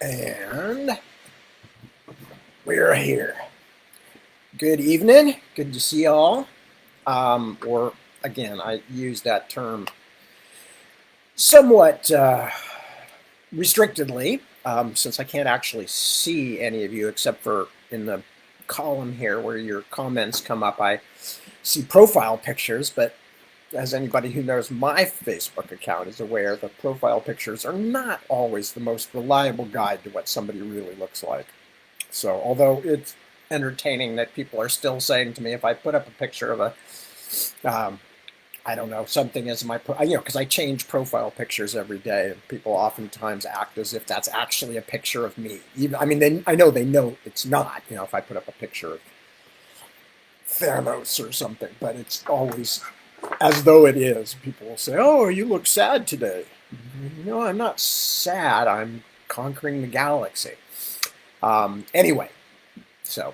And we're here. Good evening. Good to see you all. Or again, I use that term somewhat restrictedly, since I can't actually see any of you except for in the column here where your comments come up. I see profile pictures, but as anybody who knows my Facebook account is aware, the profile pictures are not always the most reliable guide to what somebody really looks like. So although it's entertaining that people are still saying to me, if I put up a picture of I don't know, something as my, because I change profile pictures every day, and people oftentimes act as if that's actually a picture of me. Even, I know they know it's not, if I put up a picture of Thanos or something, but it's always as though it is. People will say, "Oh, you look sad today." No, I'm not sad. I'm conquering the galaxy. Anyway, so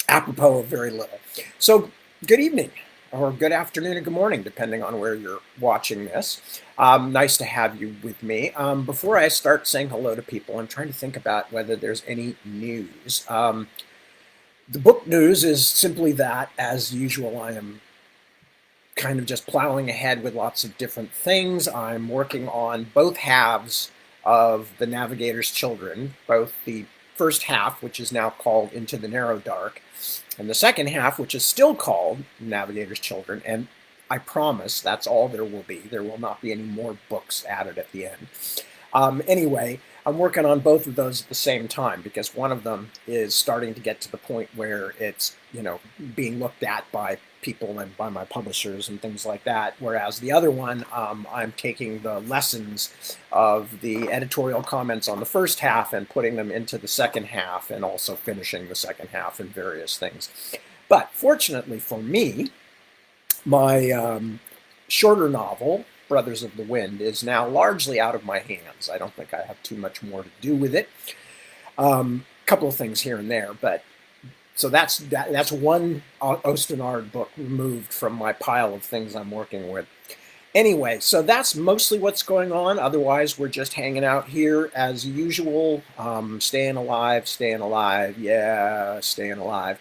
apropos of very little. So good evening, or good afternoon, or good morning, depending on where you're watching this. Nice to have you with me. Before I start saying hello to people, I'm trying to think about whether there's any news. The book news is simply that, as usual, I am kind of just plowing ahead with lots of different things. I'm working on both halves of The Navigator's Children, both the first half, which is now called Into the Narrow Dark, and the second half, which is still called Navigator's Children. And I promise that's all there will be. There will not be any more books added at the end. Anyway, I'm working on both of those at the same time because one of them is starting to get to the point where it's, being looked at by people and by my publishers and things like that. Whereas the other one, I'm taking the lessons of the editorial comments on the first half and putting them into the second half, and also finishing the second half in various things. But fortunately for me, my shorter novel, Brothers of the Wind, is now largely out of my hands. I don't think I have too much more to do with it. Couple of things here and there, but so that's one Ostenard book removed from my pile of things I'm working with. Anyway, so that's mostly what's going on. Otherwise, we're just hanging out here as usual, staying alive, yeah, staying alive.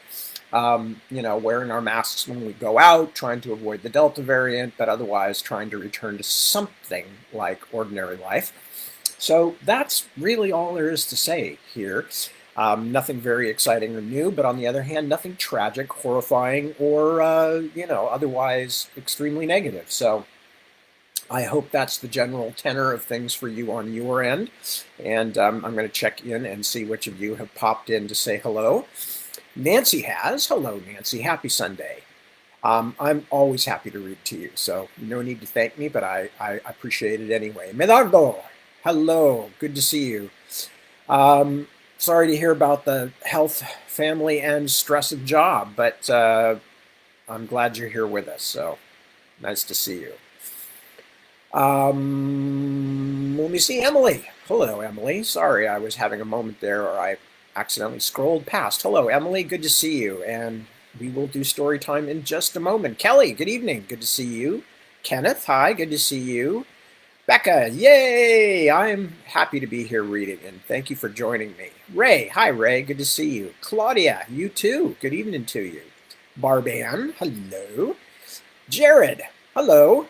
Wearing our masks when we go out, trying to avoid the Delta variant, but otherwise trying to return to something like ordinary life. So that's really all there is to say here. Nothing very exciting or new, but on the other hand, nothing tragic, horrifying, or, otherwise extremely negative. So I hope that's the general tenor of things for you on your end. And I'm going to check in and see which of you have popped in to say hello. Nancy has. Hello, Nancy. Happy Sunday. I'm always happy to read to you, so no need to thank me, but I appreciate it anyway. Medardo, hello. Good to see you. Sorry to hear about the health, family, and stress of job, but I'm glad you're here with us, so nice to see you. Let me see, Emily. Hello, Emily. Sorry, I was having a moment there, or I accidentally scrolled past. Hello, Emily. Good to see you. And we will do story time in just a moment. Kelly, good evening. Good to see you. Kenneth, hi. Good to see you. Becca, yay! I'm happy to be here reading, and thank you for joining me. Ray, hi, Ray. Good to see you. Claudia, you too. Good evening to you. Barban, hello. Jared, hello.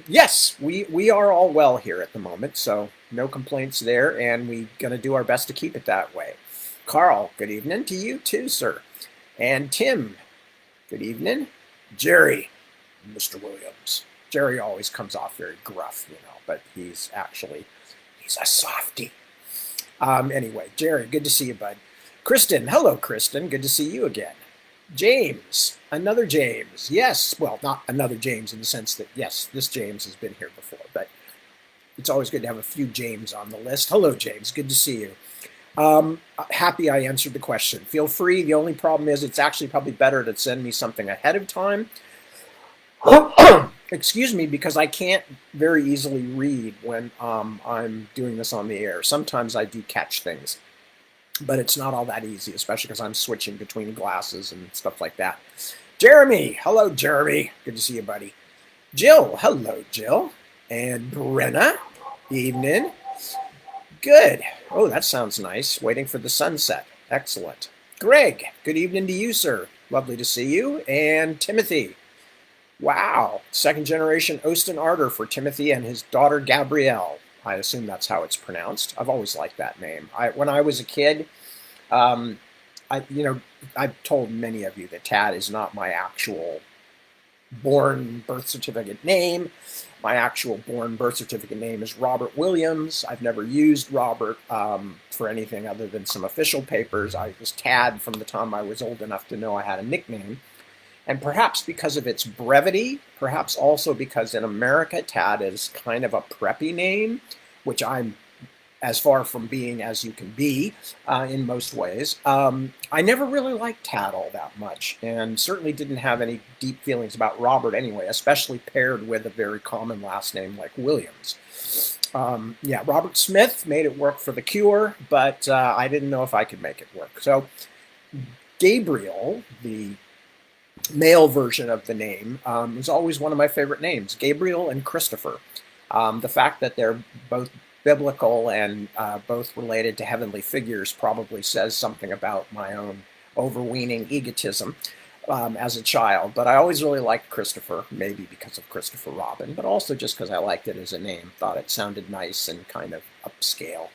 Yes, we are all well here at the moment, so no complaints there, and we're going to do our best to keep it that way. Carl, good evening to you too, sir. And Tim, good evening. Jerry, Mr. Williams. Jerry always comes off very gruff, but he's a softie. Anyway, Jerry, good to see you, bud. Kristen, hello, Kristen. Good to see you again. James, another James. Yes, well, not another James in the sense that, yes, this James has been here before, but it's always good to have a few James on the list. Hello, James. Good to see you. Happy I answered the question. Feel free. The only problem is it's actually probably better to send me something ahead of time. Excuse me, because I can't very easily read when I'm doing this on the air. Sometimes I do catch things, but it's not all that easy, especially because I'm switching between glasses and stuff like that. Jeremy, hello, Jeremy. Good to see you, buddy. Jill, hello, Jill. And Brenna, evening. Good. Oh, that sounds nice. Waiting for the sunset. Excellent. Greg, good evening to you, sir. Lovely to see you. And Timothy. Wow. Second generation Osten Ardor for Timothy and his daughter Gabrielle. I assume that's how it's pronounced. I've always liked that name. When I was a kid, um, I've told many of you that Tad is not my actual born birth certificate name. My actual born birth certificate name is Robert Williams. I've never used Robert for anything other than some official papers. I was Tad from the time I was old enough to know I had a nickname. And perhaps because of its brevity, perhaps also because in America, Tad is kind of a preppy name, which I'm as far from being as you can be in most ways. I never really liked Tad all that much, and certainly didn't have any deep feelings about Robert anyway, especially paired with a very common last name like Williams. Yeah, Robert Smith made it work for The Cure, but I didn't know if I could make it work. So Gabriel, the male version of the name, was always one of my favorite names, Gabriel and Christopher. The fact that they're both biblical and both related to heavenly figures probably says something about my own overweening egotism as a child. But I always really liked Christopher, maybe because of Christopher Robin, but also just because I liked it as a name. Thought it sounded nice and kind of upscale.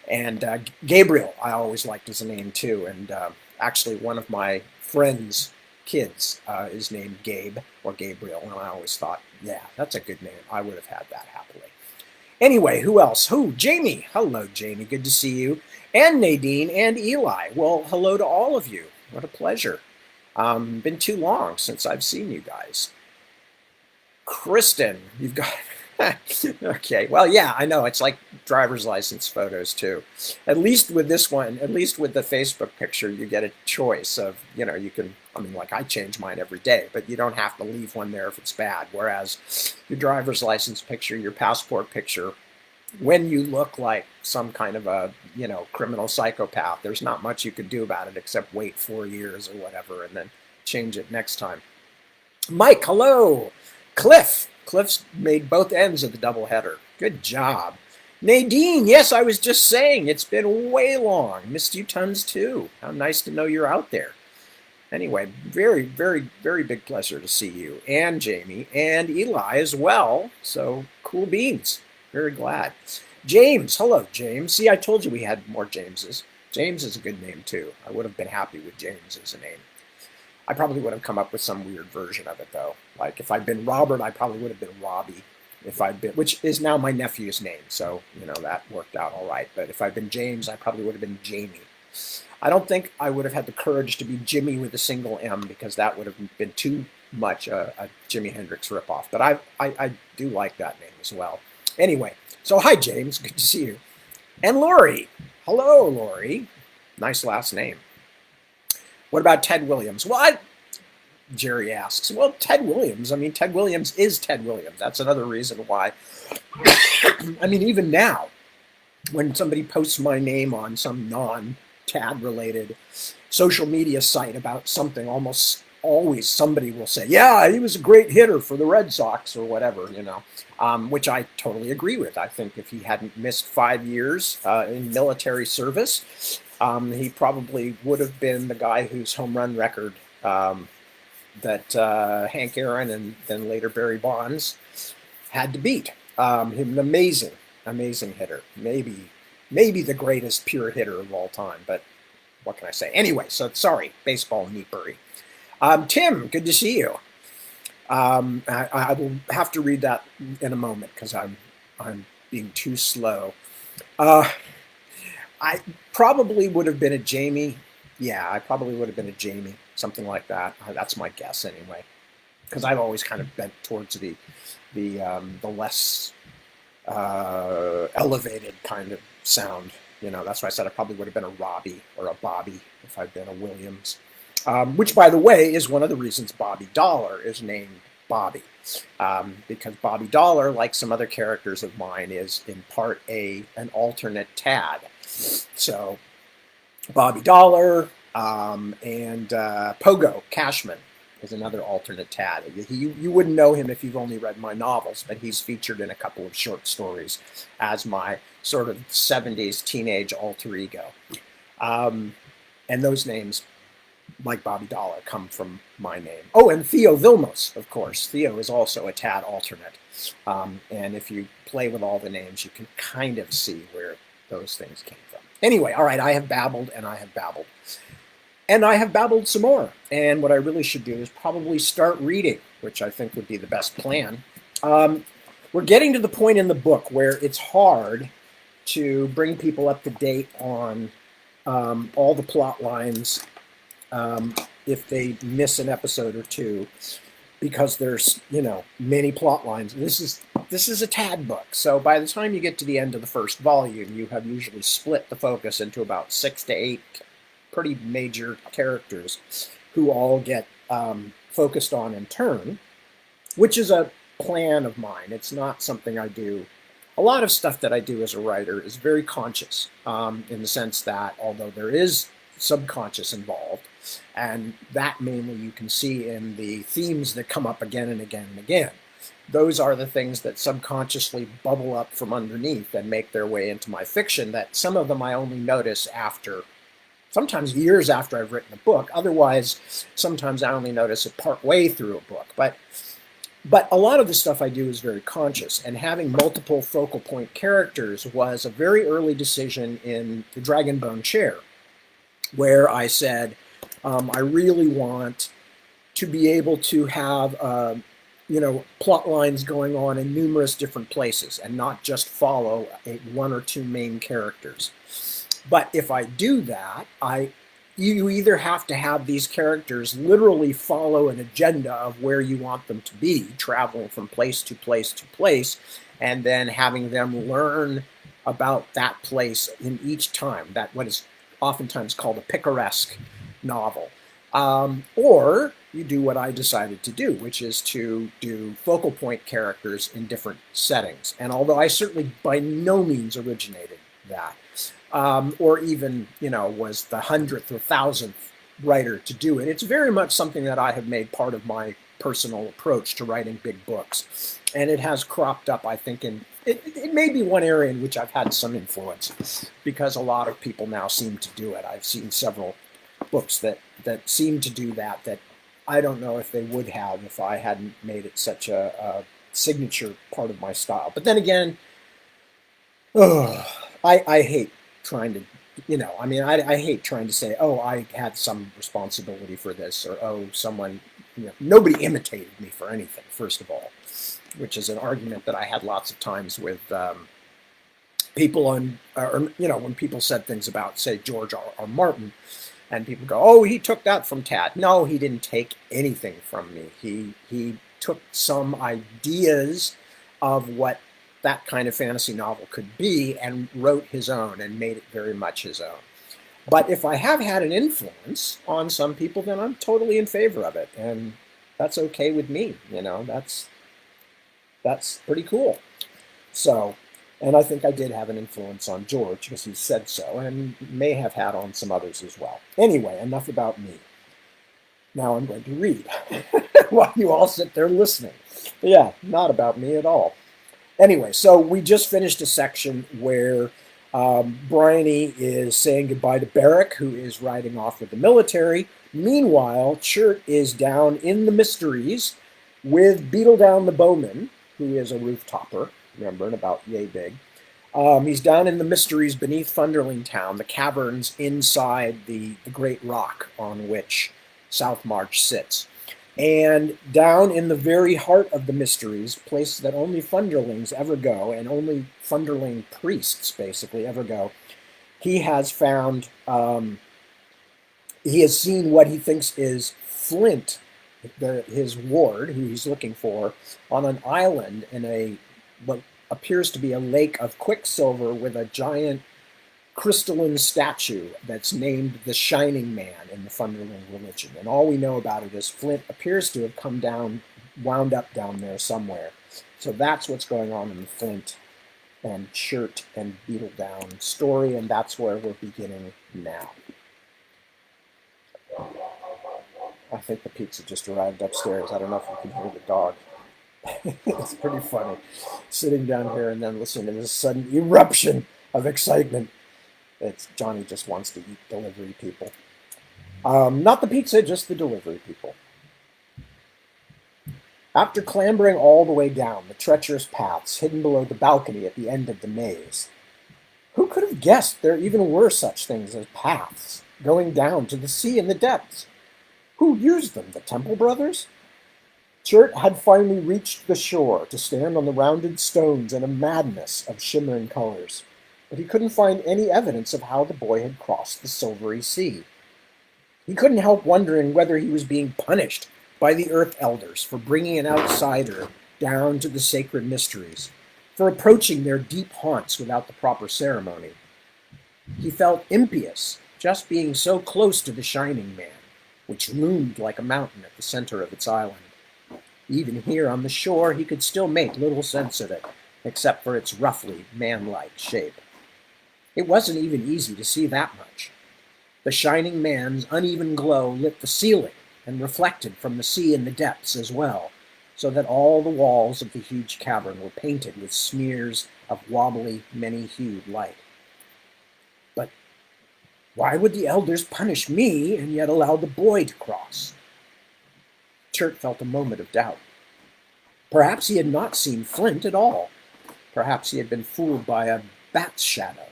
And Gabriel, I always liked as a name too. And actually, one of my friends' kids is named Gabe or Gabriel, and I always thought, yeah, that's a good name. I would have had that happily. Anyway, who else? Jamie. Hello, Jamie. Good to see you. And Nadine and Eli. Well, hello to all of you. What a pleasure. Been too long since I've seen you guys. Kristen, you've got... Okay, well, yeah, I know. It's like driver's license photos, too. At least with this one, at least with the Facebook picture, you get a choice of, you can, like I change mine every day, but you don't have to leave one there if it's bad. Whereas your driver's license picture, your passport picture, when you look like some kind of a, criminal psychopath, there's not much you can do about it except wait 4 years or whatever and then change it next time. Mike, hello. Cliff's made both ends of the doubleheader. Good job. Nadine, yes, I was just saying, it's been way long. Missed you tons too. How nice to know you're out there. Anyway, very, very, very big pleasure to see you, and Jamie, and Eli as well. So, cool beans. Very glad. James, hello, James. See, I told you we had more Jameses. James is a good name too. I would have been happy with James as a name. I probably would have come up with some weird version of it, though. Like, if I'd been Robert, I probably would have been Robbie. Which is now my nephew's name, so, that worked out all right. But if I'd been James, I probably would have been Jamie. I don't think I would have had the courage to be Jimmy with a single M, because that would have been too much a Jimi Hendrix ripoff. But I do like that name as well. Anyway, so hi, James. Good to see you. And Lori. Hello, Lori. Nice last name. What about Ted Williams? Well, Jerry asks. Well, Ted Williams. Ted Williams is Ted Williams. That's another reason why. Even now, when somebody posts my name on some non-Tad related social media site about something, almost always somebody will say, yeah, he was a great hitter for the Red Sox or whatever, which I totally agree with. I think if he hadn't missed 5 years in military service, he probably would have been the guy whose home run record that Hank Aaron and then later Barry Bonds had to beat. An amazing hitter. Maybe the greatest pure hitter of all time, but what can I say? Anyway, so sorry, baseball neepery. Tim, good to see you. I will have to read that in a moment because I'm being too slow. I probably would have been a Jamie. Yeah, I probably would have been a Jamie, something like that. That's my guess anyway, because I've always kind of bent towards the less elevated kind of sound. That's why I said I probably would have been a Robbie or a Bobby if I'd been a Williams. Which, by the way, is one of the reasons Bobby Dollar is named Bobby. Because Bobby Dollar, like some other characters of mine, is in part an alternate Tad. So Bobby Dollar and Pogo Cashman is another alternate Tad. You wouldn't know him if you've only read my novels, but he's featured in a couple of short stories as my sort of 70s teenage alter ego. And those names, like Bobby Dollar, come from my name. Oh, and Theo Vilmos, of course. Theo is also a Tad alternate. And if you play with all the names, you can kind of see where those things came from. Anyway, all right, I have babbled and I have babbled. And I have babbled some more. And what I really should do is probably start reading, which I think would be the best plan. We're getting to the point in the book where it's hard to bring people up to date on all the plot lines if they miss an episode or two, because there's, many plot lines. This is a Tad book, so by the time you get to the end of the first volume, you have usually split the focus into about 6 to 8 pretty major characters who all get focused on in turn, which is a plan of mine. It's not something I do. A lot of stuff that I do as a writer is very conscious, in the sense that although there is subconscious involved, and that mainly you can see in the themes that come up again and again and again. Those are the things that subconsciously bubble up from underneath and make their way into my fiction, that some of them I only notice after, sometimes years after I've written a book. Otherwise, sometimes I only notice it part way through a book. But a lot of the stuff I do is very conscious, and having multiple focal point characters was a very early decision in the Dragonbone Chair, where I said, I really want to be able to have, plot lines going on in numerous different places and not just follow one or two main characters. But if I do that, you either have to have these characters literally follow an agenda of where you want them to be, traveling from place to place to place, and then having them learn about that place in each time, that what is oftentimes called a picaresque novel. Or you do what I decided to do, which is to do focal point characters in different settings. And although I certainly by no means originated that, or even, was the 100th or 1,000th writer to do it, it's very much something that I have made part of my personal approach to writing big books. And it has cropped up, I think, it may be one area in which I've had some influence, because a lot of people now seem to do it. I've seen several books that seem to do that I don't know if they would have if I hadn't made it such a signature part of my style. But then again, I hate trying to, I hate trying to say, oh, I had some responsibility for this, or oh, someone, nobody imitated me for anything, first of all, which is an argument that I had lots of times with people on, when people said things about, say, George R. Martin, and people go, oh, he took that from Tad. No, he didn't take anything from me. He took some ideas of what that kind of fantasy novel could be and wrote his own and made it very much his own. But if I have had an influence on some people, then I'm totally in favor of it, and that's okay with me. That's pretty cool. So, and I think I did have an influence on George, because he said so, and may have had on some others as well. Anyway, enough about me. Now I'm going to read while you all sit there listening. But yeah, not about me at all. Anyway, so we just finished a section where Bryony is saying goodbye to Barrack, who is riding off with the military. Meanwhile, Chert is down in the Mysteries with Beetledown the Bowman, who is a rooftopper, remember, and about yay big. He's down in the Mysteries beneath Thunderling Town, the caverns inside the great rock on which Southmarch sits. And down in the very heart of the Mysteries, places that only Thunderlings ever go, and only Thunderling priests, basically, ever go, he has found, he has seen what he thinks is Flint, his ward, who he's looking for, on an island in what appears to be a lake of quicksilver with a giant crystalline statue that's named the Shining Man in the Thunderling religion. And all we know about it is Flint appears to have come down, wound up down there somewhere. So that's what's going on in the Flint and Chert and Beetledown story, and that's where we're beginning now. I think the pizza just arrived upstairs. I don't know if you can hear the dog. It's pretty funny sitting down here and then listening to this sudden eruption of excitement. It's Johnny just wants to eat delivery people. Not the pizza, just the delivery people. After clambering all the way down the treacherous paths hidden below the balcony at the end of the maze, who could have guessed there even were such things as paths going down to the sea in the depths? Who used them? The Temple Brothers? Chert had finally reached the shore to stand on the rounded stones in a madness of shimmering colors, but he couldn't find any evidence of how the boy had crossed the silvery sea. He couldn't help wondering whether he was being punished by the Earth Elders for bringing an outsider down to the sacred mysteries, for approaching their deep haunts without the proper ceremony. He felt impious just being so close to the Shining Man, which loomed like a mountain at the center of its island. Even here on the shore, he could still make little sense of it, except for its roughly man-like shape. It wasn't even easy to see that much. The Shining Man's uneven glow lit the ceiling and reflected from the sea in the depths as well, so that all the walls of the huge cavern were painted with smears of wobbly, many-hued light. But why would the elders punish me and yet allow the boy to cross? Chert felt a moment of doubt. Perhaps he had not seen Flint at all. Perhaps he had been fooled by a bat's shadow,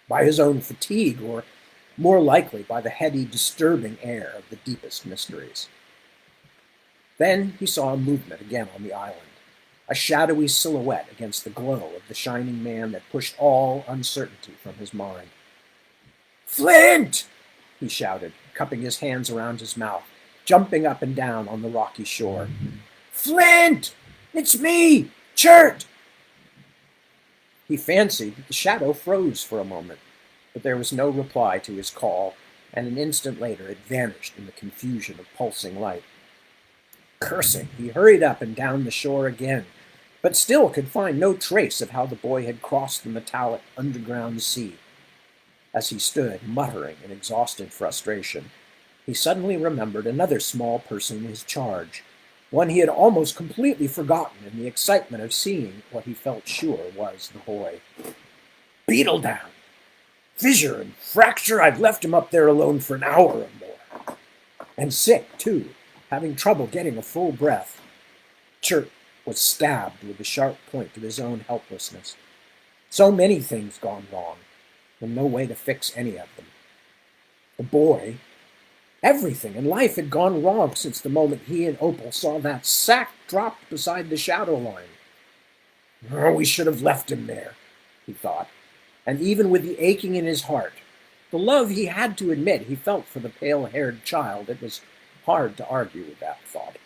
by his own fatigue, or more likely by the heady, disturbing air of the deepest mysteries. Then he saw a movement again on the island, a shadowy silhouette against the glow of the Shining Man that pushed all uncertainty from his mind. "Flint!" he shouted, cupping his hands around his mouth, jumping up and down on the rocky shore. "Flint! It's me, Chert!" He fancied that the shadow froze for a moment, but there was no reply to his call, and an instant later it vanished in the confusion of pulsing light. Cursing, he hurried up and down the shore again, but still could find no trace of how the boy had crossed the metallic underground sea. As he stood, muttering in exhausted frustration, he suddenly remembered another small person in his charge, one he had almost completely forgotten in the excitement of seeing what he felt sure was the boy. "Beetle down! Fissure and fracture, I've left him up there alone for an hour or more. And sick, too, having trouble getting a full breath." Chert was stabbed with the sharp point of his own helplessness. So many things gone wrong, and no way to fix any of them. The boy, everything in life had gone wrong since the moment he and Opal saw that sack dropped beside the shadow line. "Oh, we should have left him there," he thought. And even with the aching in his heart, the love he had to admit he felt for the pale-haired child, it was hard to argue with that thought.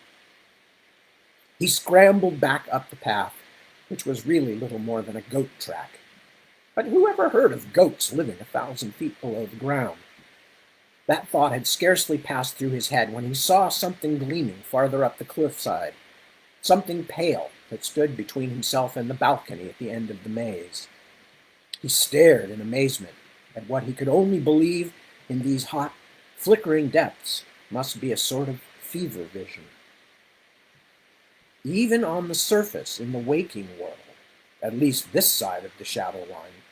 He scrambled back up the path, which was really little more than a goat track. But who ever heard of goats living 1,000 feet below the ground? That thought had scarcely passed through his head when he saw something gleaming farther up the cliffside, something pale that stood between himself and the balcony at the end of the maze. He stared in amazement at what he could only believe in these hot, flickering depths must be a sort of fever vision. Even on the surface in the waking world, at least this side of the shadow line,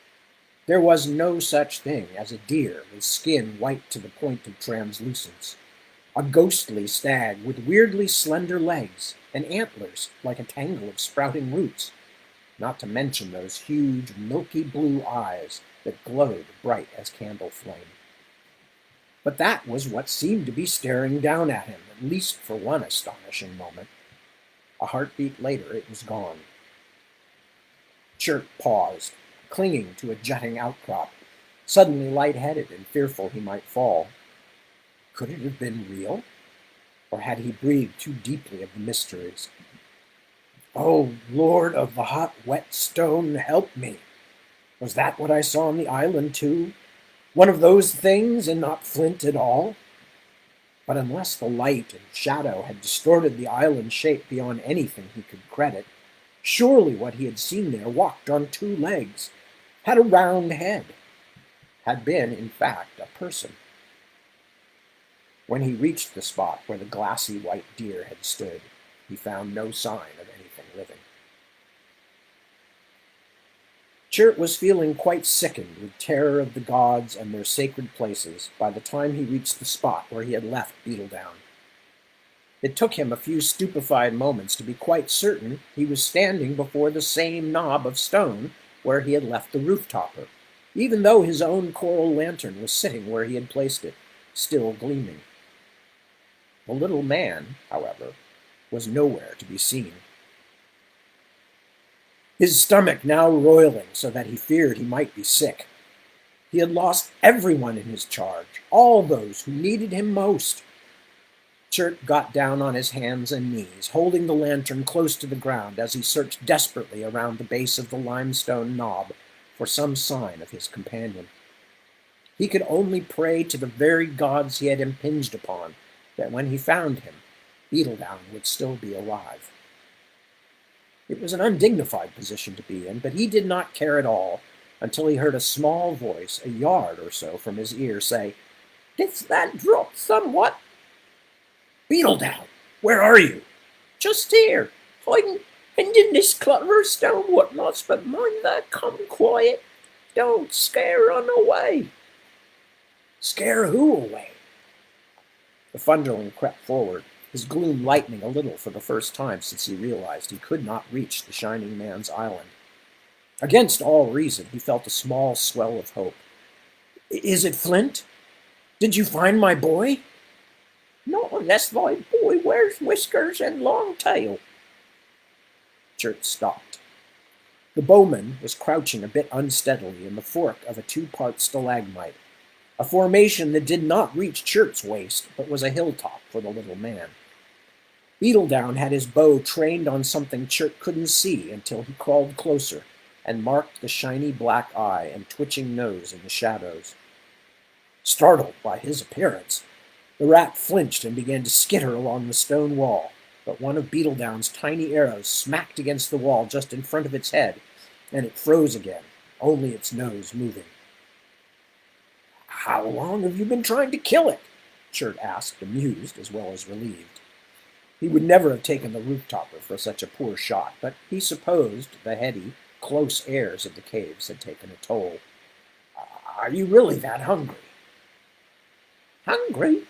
there was no such thing as a deer with skin white to the point of translucence, a ghostly stag with weirdly slender legs and antlers like a tangle of sprouting roots, not to mention those huge, milky blue eyes that glowed bright as candle flame. But that was what seemed to be staring down at him, at least for one astonishing moment. A heartbeat later, it was gone. Chert paused, clinging to a jutting outcrop, suddenly lightheaded and fearful he might fall. Could it have been real? Or had he breathed too deeply of the mysteries? "Oh, Lord of the hot, wet stone, help me! Was that what I saw on the island, too? One of those things, and not Flint at all?" But unless the light and shadow had distorted the island's shape beyond anything he could credit, surely what he had seen there walked on 2 legs, had a round head, had been, in fact, a person. When he reached the spot where the glassy white deer had stood, he found no sign of anything living. Chert was feeling quite sickened with terror of the gods and their sacred places by the time he reached the spot where he had left Beetledown. It took him a few stupefied moments to be quite certain he was standing before the same knob of stone where he had left the roof-topper, even though his own coral lantern was sitting where he had placed it, still gleaming. The little man, however, was nowhere to be seen. His stomach now roiling so that he feared he might be sick. He had lost everyone in his charge, all those who needed him most. Chert got down on his hands and knees, holding the lantern close to the ground as he searched desperately around the base of the limestone knob for some sign of his companion. He could only pray to the very gods he had impinged upon that when he found him, Beetledown would still be alive. It was an undignified position to be in, but he did not care at all until he heard a small voice a yard or so from his ear say, "Didst that drop somewhat?" "Beetledown, where are you?" "Just here, hiding in this clutter of stone whatnots, but mind that, come quiet. Don't scare on away." "Scare who away?" The Thunderling crept forward, his gloom lightening a little for the first time since he realized he could not reach the Shining Man's island. Against all reason, he felt a small swell of hope. "Is it Flint? Did you find my boy?" "Not unless thy boy wears whiskers and long tail." Chert stopped. The bowman was crouching a bit unsteadily in the fork of a two-part stalagmite, a formation that did not reach Chert's waist, but was a hilltop for the little man. Beetledown had his bow trained on something Chert couldn't see until he crawled closer and marked the shiny black eye and twitching nose in the shadows. Startled by his appearance, the rat flinched and began to skitter along the stone wall, but one of Beetledown's tiny arrows smacked against the wall just in front of its head, and it froze again, only its nose moving. "How long have you been trying to kill it?" Chert asked, amused as well as relieved. He would never have taken the roof-topper for such a poor shot, but he supposed the heady, close airs of the caves had taken a toll. "Are you really that hungry?" "Hungry?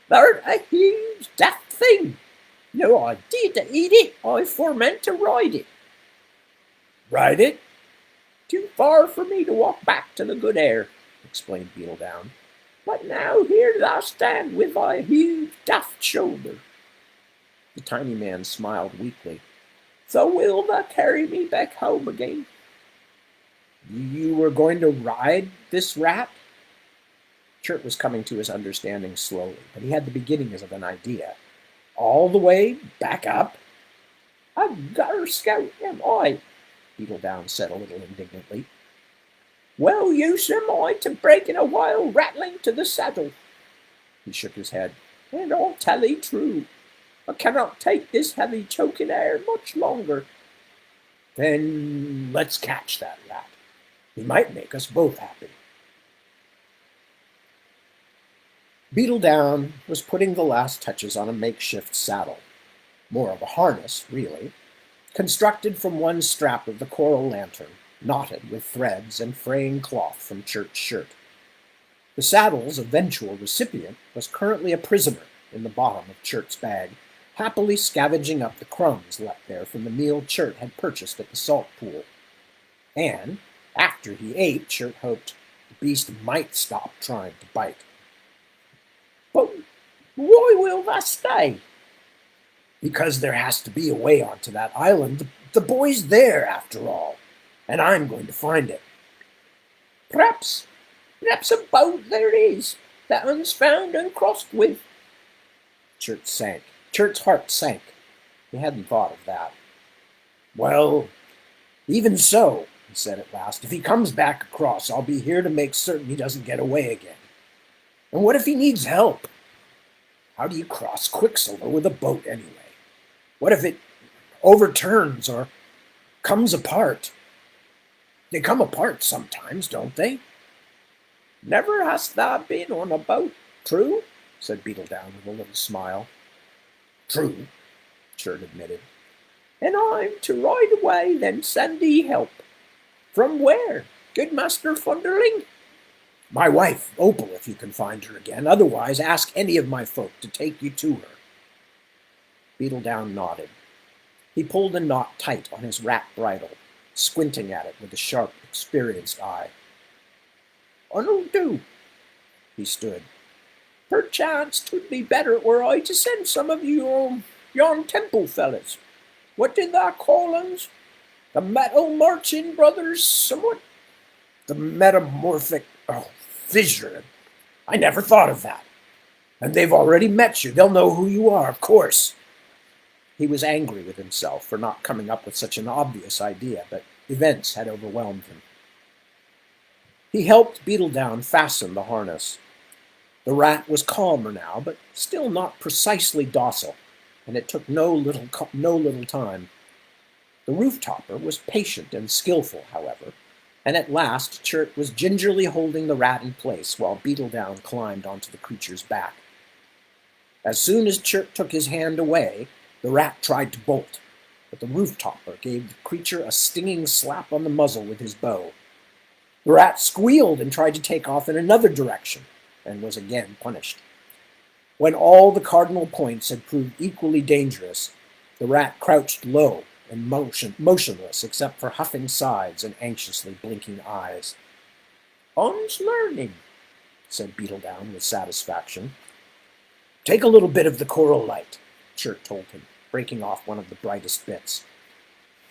Thou'rt a huge daft thing. No idea to eat it, I foremeant to ride it." "Ride it?" "Too far for me to walk back to the good air," explained Beetledown. "But now here thou stand with thy huge daft shoulder." The tiny man smiled weakly. "So will thou carry me back home again?" "You were going to ride this rat?" Chert was coming to his understanding slowly, but he had the beginnings of an idea. "All the way back up?" "A gutter scout am I," Beetledown said a little indignantly. "Well use am I to breaking a while rattling to the saddle." He shook his head. "And I'll tell thee true, I cannot take this heavy choking air much longer." "Then let's catch that rat. He might make us both happy." Beetledown was putting the last touches on a makeshift saddle, more of a harness, really, constructed from one strap of the coral lantern, knotted with threads and fraying cloth from Chert's shirt. The saddle's eventual recipient was currently a prisoner in the bottom of Chert's bag, happily scavenging up the crumbs left there from the meal Chert had purchased at the salt pool. And, after he ate, Chert hoped the beast might stop trying to bite. "But why will thou stay?" "Because there has to be a way onto that island. The boy's there, after all, and I'm going to find it." Perhaps a boat there is, that un's found and crossed with." Chert's heart sank. He hadn't thought of that. "Well, even so," he said at last, "if he comes back across, I'll be here to make certain he doesn't get away again. And what if he needs help? How do you cross Quicksilver with a boat anyway? What if it overturns or comes apart? They come apart sometimes, don't they?" "Never hast thou been on a boat, true?" said Beetledown with a little smile. True, Chert admitted. And I'm to ride away, then send thee help. From where, good Master Thunderling? My wife, Opal, if you can find her again. Otherwise, ask any of my folk to take you to her. Beetledown nodded. He pulled a knot tight on his rat bridle, squinting at it with a sharp, experienced eye. I'll do. He stood. Perchance 'twould be better were I to send some of you yon temple fellas. What did thou call 'ems? The metal marching brothers, somewhat? The metamorphic fissure. I never thought of that. And they've already met you. They'll know who you are, of course. He was angry with himself for not coming up with such an obvious idea, but events had overwhelmed him. He helped Beetledown fasten the harness. The rat was calmer now, but still not precisely docile, and it took no little time. The rooftopper was patient and skillful, however, and at last Chert was gingerly holding the rat in place while Beetledown climbed onto the creature's back. As soon as Chert took his hand away, the rat tried to bolt, but the rooftopper gave the creature a stinging slap on the muzzle with his bow. The rat squealed and tried to take off in another direction, and was again punished. When all the cardinal points had proved equally dangerous, the rat crouched low and motionless except for huffing sides and anxiously blinking eyes. "On's learning," said Beetledown with satisfaction. "Take a little bit of the coral light," Chert told him, breaking off one of the brightest bits.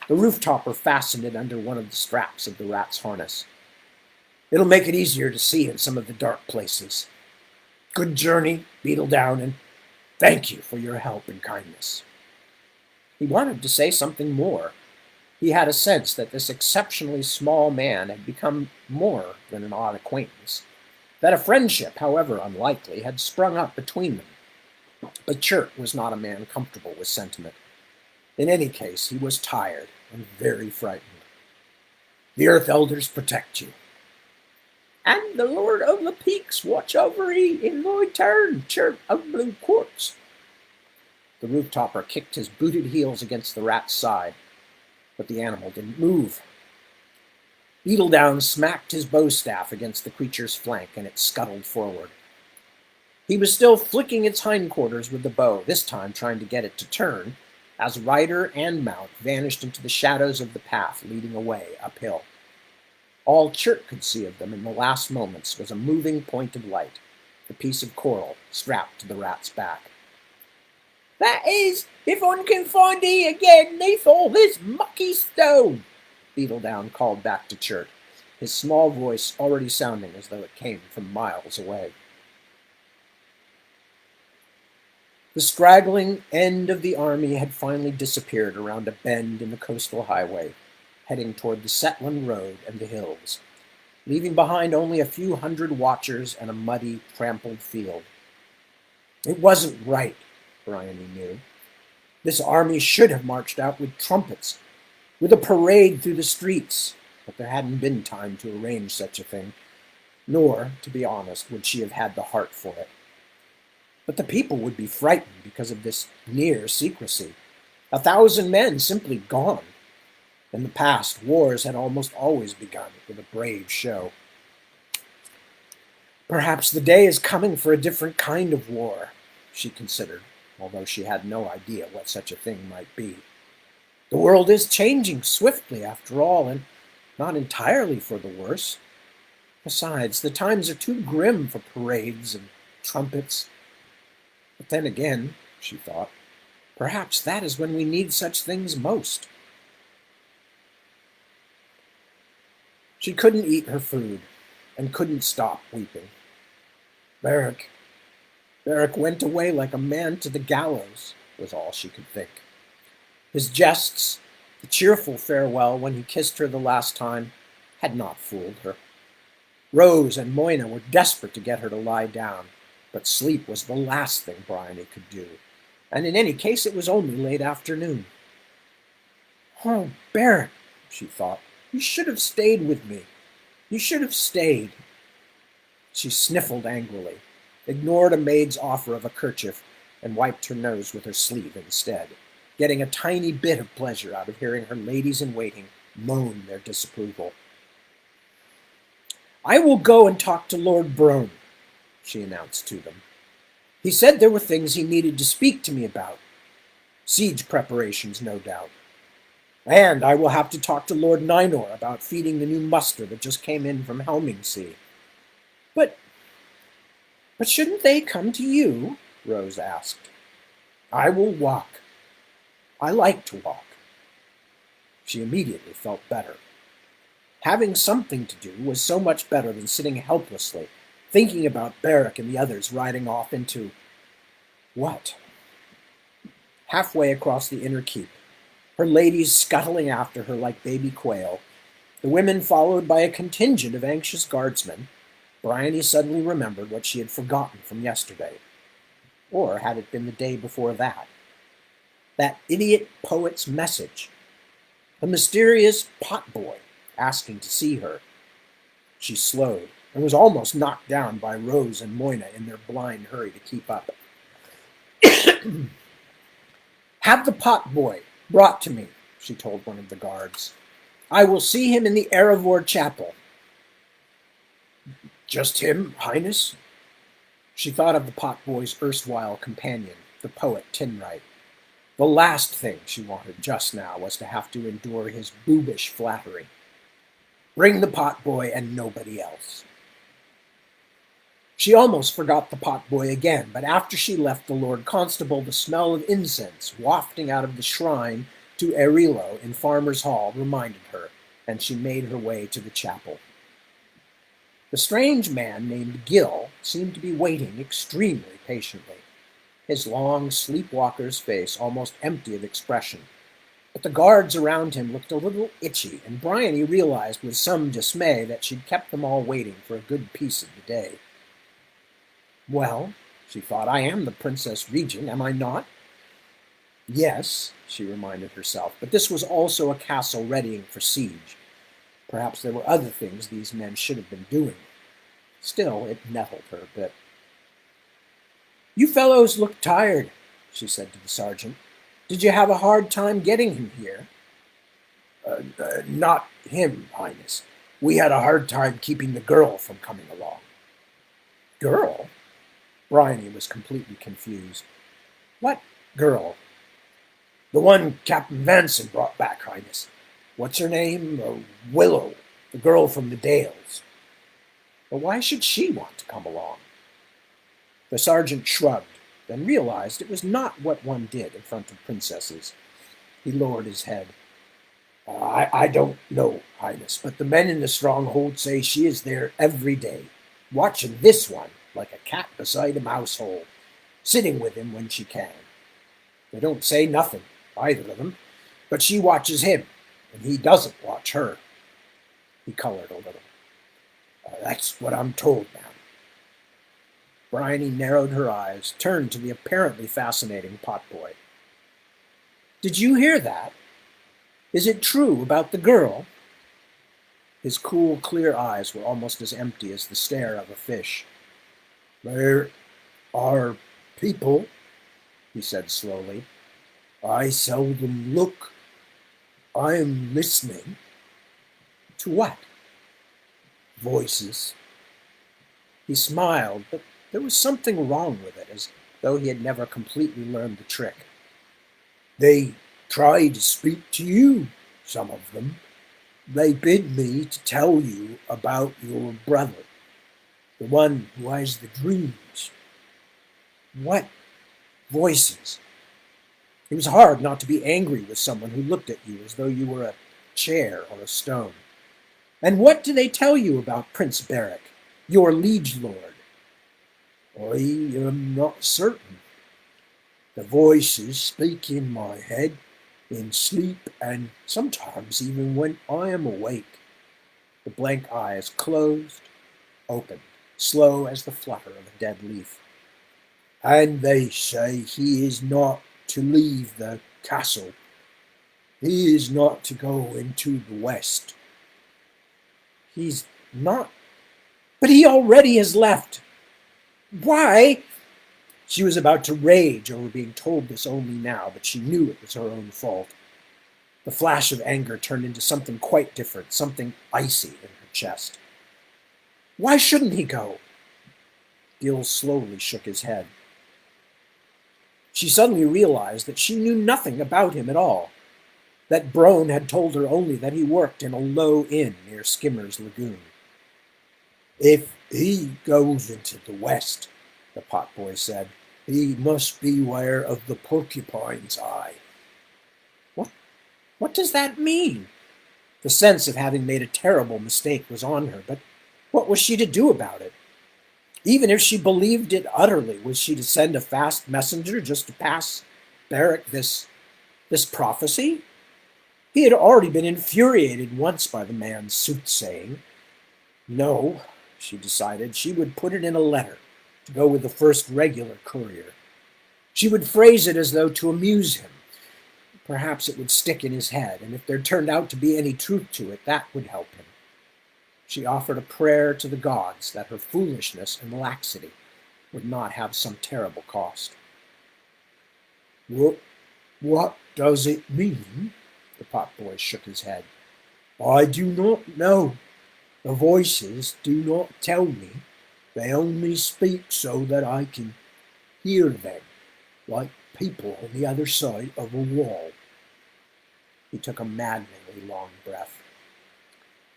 The rooftopper fastened it under one of the straps of the rat's harness. "It'll make it easier to see in some of the dark places. Good journey, Beetledown, and thank you for your help and kindness." He wanted to say something more. He had a sense that this exceptionally small man had become more than an odd acquaintance, that a friendship, however unlikely, had sprung up between them. But Chert was not a man comfortable with sentiment. In any case, he was tired and very frightened. "The Earth Elders protect you." "And the Lord of the Peaks watch over ye in thy turn, Chert of Blue Quartz." The rooftopper kicked his booted heels against the rat's side, but the animal didn't move. Beetledown smacked his bow staff against the creature's flank, and it scuttled forward. He was still flicking its hindquarters with the bow, this time trying to get it to turn, as rider and mount vanished into the shadows of the path leading away uphill. All Chert could see of them in the last moments was a moving point of light, the piece of coral strapped to the rat's back. "That is, if one can find ye again neath all this mucky stone," Beetledown called back to Chert, his small voice already sounding as though it came from miles away. The straggling end of the army had finally disappeared around a bend in the coastal highway, heading toward the Setland Road and the hills, leaving behind only a few hundred watchers and a muddy, trampled field. It wasn't right, Bryony knew. This army should have marched out with trumpets, with a parade through the streets, but there hadn't been time to arrange such a thing, nor, to be honest, would she have had the heart for it. But the people would be frightened because of this near secrecy. 1,000 men simply gone. In the past, wars had almost always begun with a brave show. Perhaps the day is coming for a different kind of war, she considered, although she had no idea what such a thing might be. The world is changing swiftly, after all, and not entirely for the worse. Besides, the times are too grim for parades and trumpets. But then again, she thought, perhaps that is when we need such things most. She couldn't eat her food and couldn't stop weeping. Beric went away like a man to the gallows, was all she could think. His jests, the cheerful farewell when he kissed her the last time, had not fooled her. Rose and Moina were desperate to get her to lie down, but sleep was the last thing Bryony could do, and in any case it was only late afternoon. "Oh, Beric," she thought, "you should have stayed with me. You should have stayed." She sniffled angrily. ignored a maid's offer of a kerchief, and wiped her nose with her sleeve instead, getting a tiny bit of pleasure out of hearing her ladies-in-waiting moan their disapproval. "I will go and talk to Lord Brone," she announced to them. "He said there were things he needed to speak to me about. Siege preparations, no doubt. And I will have to talk to Lord Ninor about feeding the new muster that just came in from Helmingsea." But shouldn't they come to you?" Rose asked. "I will walk. I like to walk." She immediately felt better. Having something to do was so much better than sitting helplessly, thinking about Beric and the others riding off into what? Halfway across the inner keep, her ladies scuttling after her like baby quail, the women followed by a contingent of anxious guardsmen, Bryony suddenly remembered what she had forgotten from yesterday. Or had it been the day before that? That idiot poet's message. A mysterious potboy asking to see her. She slowed and was almost knocked down by Rose and Moina in their blind hurry to keep up. "Have the potboy brought to me," she told one of the guards. "I will see him in the Erebor chapel." "Just him, Highness?" She thought of the potboy's erstwhile companion, the poet Tinwright. The last thing she wanted just now was to have to endure his boobish flattery. "Bring the potboy and nobody else." She almost forgot the potboy again, but after she left the Lord Constable, the smell of incense wafting out of the shrine to Erilo in Farmer's Hall reminded her, and she made her way to the chapel. The strange man named Gil seemed to be waiting extremely patiently, his long sleepwalker's face almost empty of expression. But the guards around him looked a little itchy, and Bryony realized with some dismay that she'd kept them all waiting for a good piece of the day. "Well," she thought, "I am the Princess Regent, am I not?" Yes, she reminded herself, but this was also a castle readying for siege. Perhaps there were other things these men should have been doing. Still, it nettled her a bit. "You fellows look tired," she said to the sergeant. "Did you have a hard time getting him here?" Not him, Highness. We had a hard time keeping the girl from coming along." "Girl?" Bryony was completely confused. "What girl?" "The one Captain Vanson brought back, Highness. What's her name? Willow, the girl from the Dales." "But why should she want to come along?" The sergeant shrugged, then realized it was not what one did in front of princesses. He lowered his head. I don't know, Highness, but the men in the stronghold say she is there every day, watching this one like a cat beside a mouse hole, sitting with him when she can. They don't say nothing, either of them, but she watches him, and he doesn't watch her." He colored a little. "That's what I'm told, ma'am." Bryony narrowed her eyes, turned to the apparently fascinating potboy. "Did you hear that? Is it true about the girl?" His cool, clear eyes were almost as empty as the stare of a fish. "There are people," he said slowly. "I seldom look. I am listening." "To what?" "Voices." He smiled, but there was something wrong with it, as though he had never completely learned the trick. "They try to speak to you, some of them. They bid me to tell you about your brother, the one who has the dreams." "What voices?" It was hard not to be angry with someone who looked at you as though you were a chair or a stone. "And what do they tell you about Prince Beric, your liege lord?" "I am not certain. The voices speak in my head, in sleep, and sometimes even when I am awake." The blank eyes closed, opened, slow as the flutter of a dead leaf. "And they say he is not to leave the castle. He is not to go into the west." "He's not? But he already has left." Why? She was about to rage over being told this only now, but she knew it was her own fault. The flash of anger turned into something quite different, something icy in her chest. Why shouldn't he go? Gil slowly shook his head. She suddenly realized that she knew nothing about him at all, that Brone had told her only that he worked in a low inn near Skimmer's Lagoon. If he goes into the west, the potboy said, he must beware of the porcupine's eye. What does that mean? The sense of having made a terrible mistake was on her, but what was she to do about it? Even if she believed it utterly, was she to send a fast messenger just to pass Barrack this prophecy? He had already been infuriated once by the man's soothsaying. No, she decided, she would put it in a letter to go with the first regular courier. She would phrase it as though to amuse him. Perhaps it would stick in his head, and if there turned out to be any truth to it, that would help him. She offered a prayer to the gods that her foolishness and laxity would not have some terrible cost. What does it mean? The potboy shook his head. I do not know. The voices do not tell me. They only speak so that I can hear them, like people on the other side of a wall. He took a maddeningly long breath.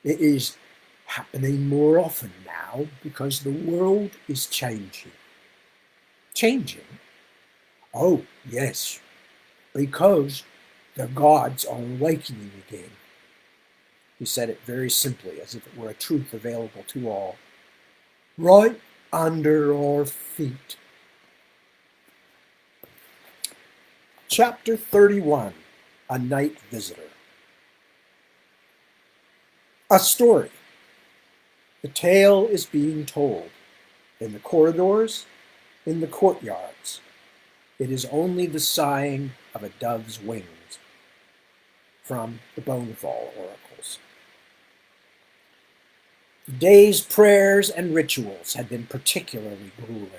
It is happening more often now because the world is changing. Changing? Oh, yes, because the gods are awakening again. He said it very simply, as if it were a truth available to all. Right under our feet. Chapter 31, A Night Visitor. A story. The tale is being told in the corridors, in the courtyards. It is only the sighing of a dove's wings. From the Bonefall Oracles. The day's prayers and rituals had been particularly grueling.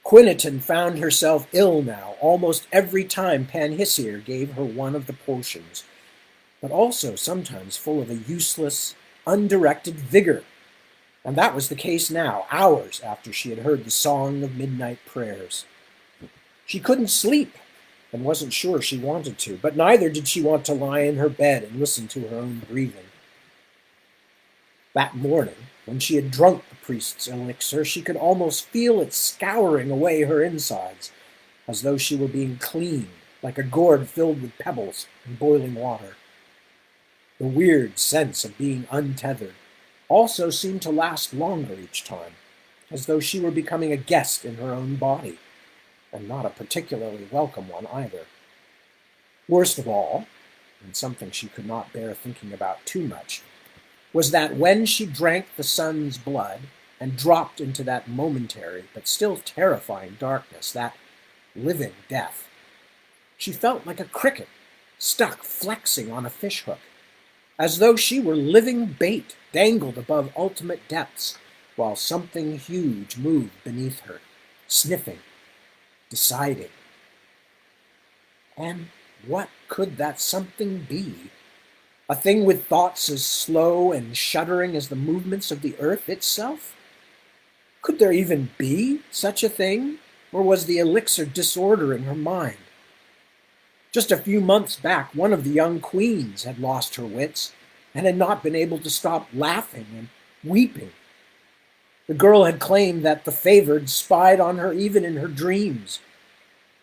Quiniton found herself ill now almost every time Panhissir gave her one of the potions, but also sometimes full of a useless, undirected vigor. And that was the case now, hours after she had heard the song of midnight prayers. She couldn't sleep and wasn't sure she wanted to, but neither did she want to lie in her bed and listen to her own breathing. That morning, when she had drunk the priest's elixir, she could almost feel it scouring away her insides, as though she were being cleaned, like a gourd filled with pebbles and boiling water. The weird sense of being untethered also seemed to last longer each time, as though she were becoming a guest in her own body, and not a particularly welcome one either. Worst of all, and something she could not bear thinking about too much, was that when she drank the sun's blood and dropped into that momentary but still terrifying darkness, that living death, she felt like a cricket stuck flexing on a fishhook, as though she were living bait dangled above ultimate depths, while something huge moved beneath her, sniffing, deciding. And what could that something be? A thing with thoughts as slow and shuddering as the movements of the earth itself? Could there even be such a thing, or was the elixir disordering her mind? Just a few months back, one of the young queens had lost her wits and had not been able to stop laughing and weeping. The girl had claimed that the favored spied on her even in her dreams.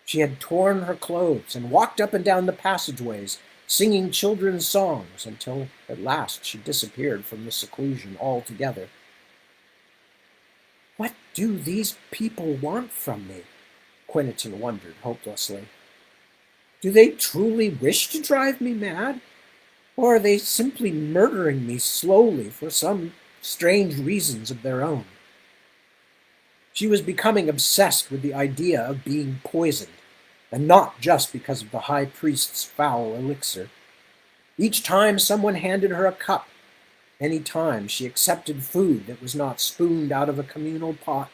She had torn her clothes and walked up and down the passageways, singing children's songs, until at last she disappeared from the seclusion altogether. What do these people want from me? Quiniton wondered hopelessly. Do they truly wish to drive me mad? Or are they simply murdering me slowly for some strange reasons of their own? She was becoming obsessed with the idea of being poisoned, and not just because of the high priest's foul elixir. Each time someone handed her a cup, any time she accepted food that was not spooned out of a communal pot,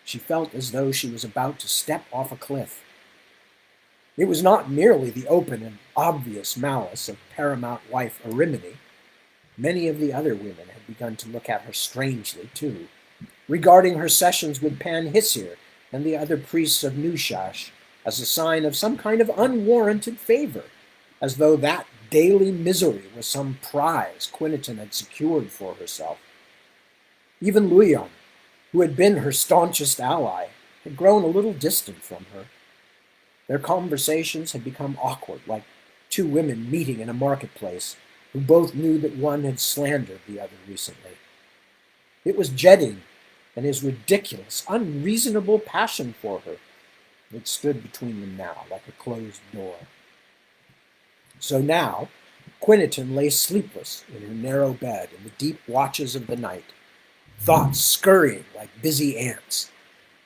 She felt as though she was about to step off a cliff. It was not merely the open and obvious malice of paramount wife Erimini. Many of the other women had begun to look at her strangely, too, regarding her sessions with Pan-Hissir and the other priests of Nushash as a sign of some kind of unwarranted favor, as though that daily misery was some prize Quiniton had secured for herself. Even Luyan, who had been her staunchest ally, had grown a little distant from her. Their conversations had become awkward, like two women meeting in a marketplace, who both knew that one had slandered the other recently. It was Jedin and his ridiculous, unreasonable passion for her that stood between them now, like a closed door. So now, Quiniton lay sleepless in her narrow bed in the deep watches of the night, thoughts scurrying like busy ants,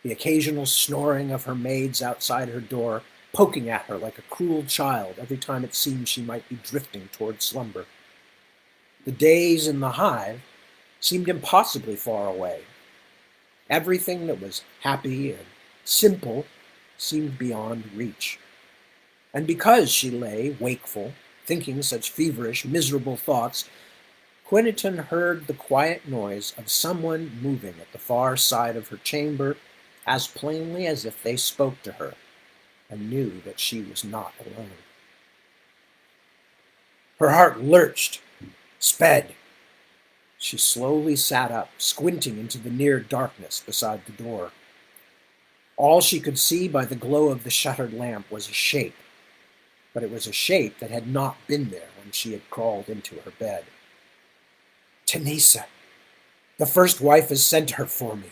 the occasional snoring of her maids outside her door poking at her like a cruel child every time it seemed she might be drifting toward slumber. The days in the hive seemed impossibly far away. Everything that was happy and simple seemed beyond reach. And because she lay wakeful, thinking such feverish, miserable thoughts, Quiniton heard the quiet noise of someone moving at the far side of her chamber as plainly as if they spoke to her and knew that she was not alone. Her heart lurched, sped. She slowly sat up, squinting into the near darkness beside the door. All she could see by the glow of the shuttered lamp was a shape, but it was a shape that had not been there when she had crawled into her bed. Tanisa, the first wife has sent her for me.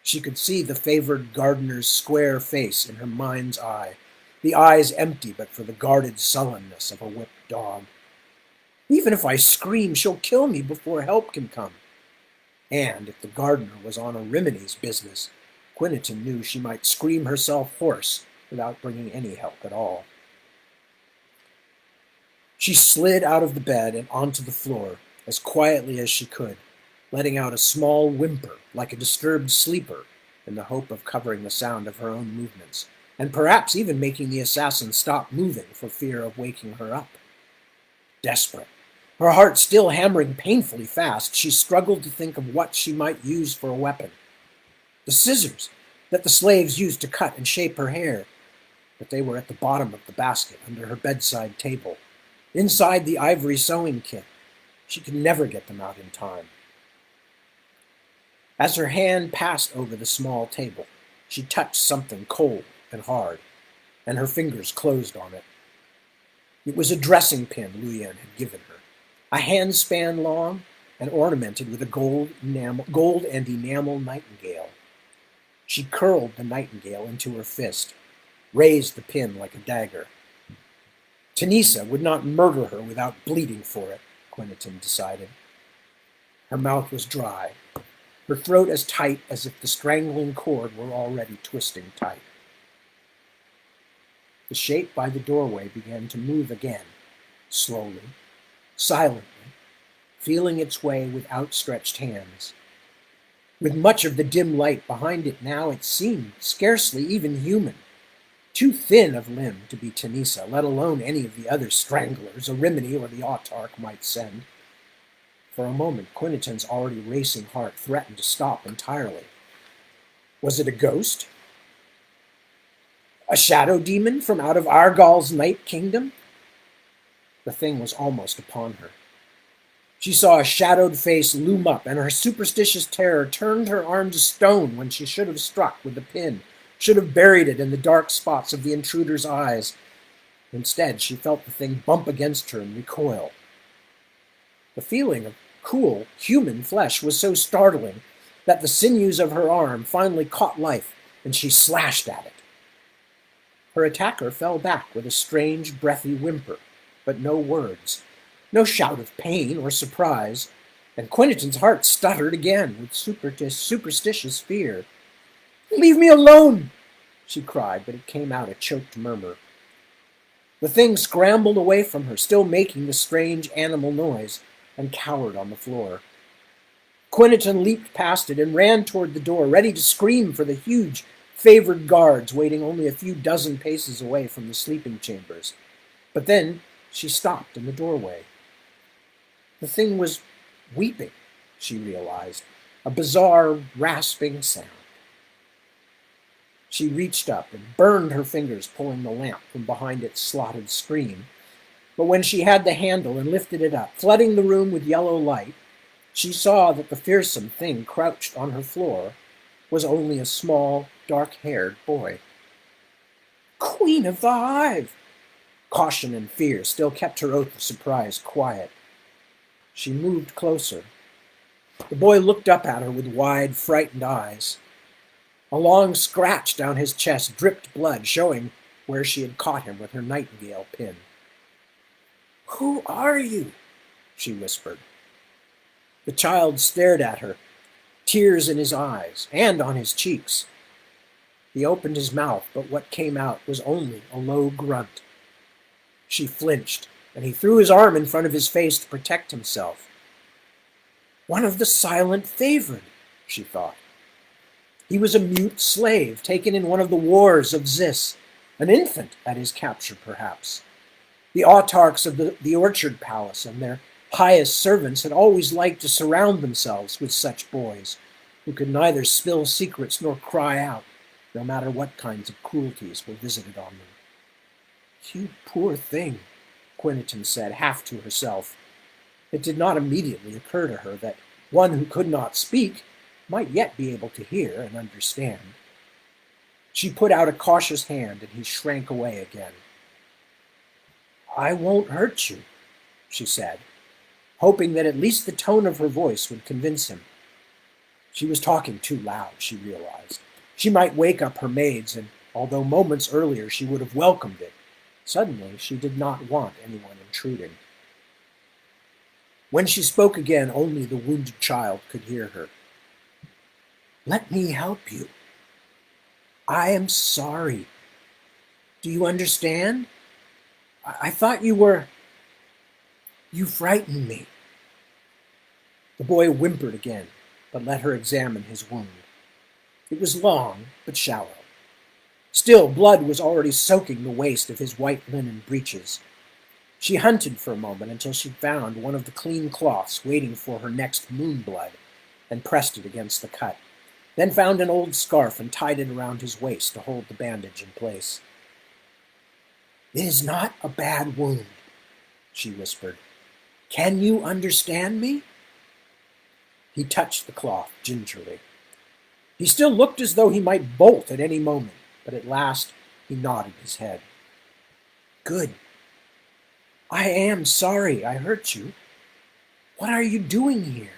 She could see the favored gardener's square face in her mind's eye, the eyes empty but for the guarded sullenness of a whipped dog. Even if I scream, she'll kill me before help can come. And if the gardener was on Erimini's business, Quiniton knew she might scream herself hoarse without bringing any help at all. She slid out of the bed and onto the floor as quietly as she could, letting out a small whimper like a disturbed sleeper in the hope of covering the sound of her own movements, and perhaps even making the assassin stop moving for fear of waking her up. Desperate, her heart still hammering painfully fast, she struggled to think of what she might use for a weapon. The scissors that the slaves used to cut and shape her hair, but they were at the bottom of the basket under her bedside table, inside the ivory sewing kit. She could never get them out in time. As her hand passed over the small table, she touched something cold and hard, and her fingers closed on it. It was a dressing pin Luyan had given her, a handspan long and ornamented with a gold and enamel nightingale. She curled the nightingale into her fist, raised the pin like a dagger. Tanisa would not murder her without bleeding for it, Quiniton decided. Her mouth was dry, her throat as tight as if the strangling cord were already twisting tight. The shape by the doorway began to move again, slowly, silently, feeling its way with outstretched hands. With much of the dim light behind it now, it seemed scarcely even human, too thin of limb to be Tanisa, let alone any of the other stranglers Erimini or the Autarch might send. For a moment, Quiniton's already racing heart threatened to stop entirely. Was it a ghost? A shadow demon from out of Argal's night kingdom? The thing was almost upon her. She saw a shadowed face loom up, and her superstitious terror turned her arm to stone when she should have struck with the pin, should have buried it in the dark spots of the intruder's eyes. Instead, she felt the thing bump against her and recoil. The feeling of cool, human flesh was so startling that the sinews of her arm finally caught life, and she slashed at it. Her attacker fell back with a strange, breathy whimper, but no words, no shout of pain or surprise, and Quiniton's heart stuttered again with superstitious fear. "Leave me alone!" she cried, but it came out a choked murmur. The thing scrambled away from her, still making the strange animal noise, and cowered on the floor. Quentin leaped past it and ran toward the door, ready to scream for the huge, favored guards waiting only a few dozen paces away from the sleeping chambers. But then she stopped in the doorway. The thing was weeping, she realized, a bizarre, rasping sound. She reached up and burned her fingers pulling the lamp from behind its slotted screen. But when she had the handle and lifted it up, flooding the room with yellow light, she saw that the fearsome thing crouched on her floor was only a small, dark-haired boy. Queen of the Hive! Caution and fear still kept her oath of surprise quiet. She moved closer. The boy looked up at her with wide, frightened eyes. A long scratch down his chest dripped blood, showing where she had caught him with her nightingale pin. Who are you? She whispered. The child stared at her, tears in his eyes and on his cheeks. He opened his mouth, but what came out was only a low grunt. She flinched, and he threw his arm in front of his face to protect himself. One of the silent favored, she thought. He was a mute slave taken in one of the wars of Zis, an infant at his capture, perhaps. The autarchs of the Orchard Palace and their pious servants had always liked to surround themselves with such boys, who could neither spill secrets nor cry out, no matter what kinds of cruelties were visited on them. You poor thing, Quentin said, half to herself. It did not immediately occur to her that one who could not speak might yet be able to hear and understand. She put out a cautious hand, and he shrank away again. I won't hurt you, she said, hoping that at least the tone of her voice would convince him. She was talking too loud, she realized. She might wake up her maids, and although moments earlier she would have welcomed it, suddenly she did not want anyone intruding. When she spoke again, only the wounded child could hear her. Let me help you. I am sorry. Do you understand? I thought you were... You frightened me. The boy whimpered again, but let her examine his wound. It was long, but shallow. Still, blood was already soaking the waist of his white linen breeches. She hunted for a moment until she found one of the clean cloths waiting for her next moon blood and pressed it against the cut, then found an old scarf and tied it around his waist to hold the bandage in place. It is not a bad wound, she whispered. Can you understand me? He touched the cloth gingerly. He still looked as though he might bolt at any moment, but at last he nodded his head. Good. I am sorry I hurt you. What are you doing here?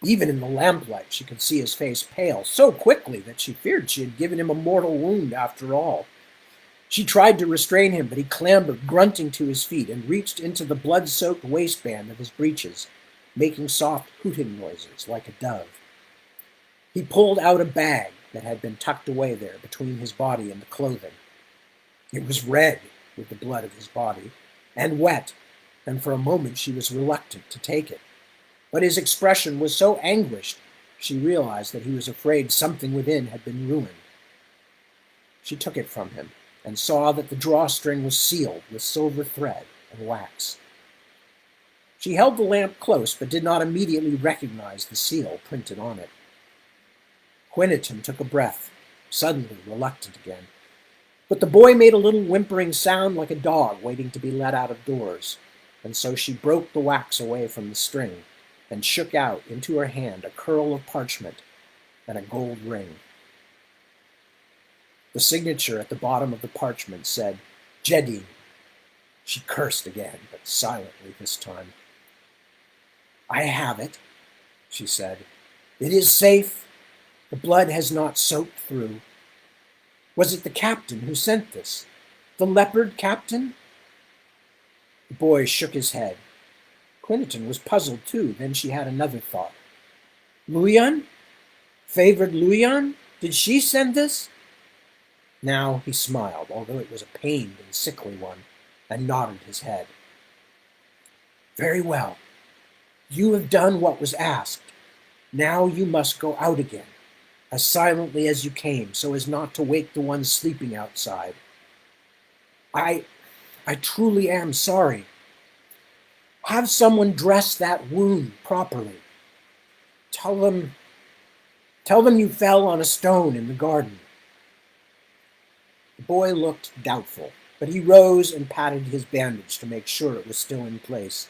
Even in the lamplight, she could see his face pale so quickly that she feared she had given him a mortal wound after all. She tried to restrain him, but he clambered, grunting, to his feet and reached into the blood-soaked waistband of his breeches, making soft hooting noises like a dove. He pulled out a bag that had been tucked away there between his body and the clothing. It was red with the blood of his body, and wet, and for a moment she was reluctant to take it. But his expression was so anguished, she realized that he was afraid something within had been ruined. She took it from him and saw that the drawstring was sealed with silver thread and wax. She held the lamp close, but did not immediately recognize the seal printed on it. Quentin took a breath, suddenly reluctant again. But the boy made a little whimpering sound like a dog waiting to be let out of doors, and so she broke the wax away from the string and shook out into her hand a curl of parchment and a gold ring. The signature at the bottom of the parchment said, Jedin. She cursed again, but silently this time. I have it, she said. It is safe. The blood has not soaked through. Was it the captain who sent this? The leopard captain? The boy shook his head. Quentin was puzzled too. Then she had another thought. Luyan? Favored Luyan? Did she send this? Now he smiled, although it was a pained and sickly one, and nodded his head. Very well. You have done what was asked. Now you must go out again, as silently as you came, so as not to wake the ones sleeping outside. I truly am sorry. Have someone dress that wound properly. Tell them you fell on a stone in the garden." The boy looked doubtful, but he rose and patted his bandage to make sure it was still in place.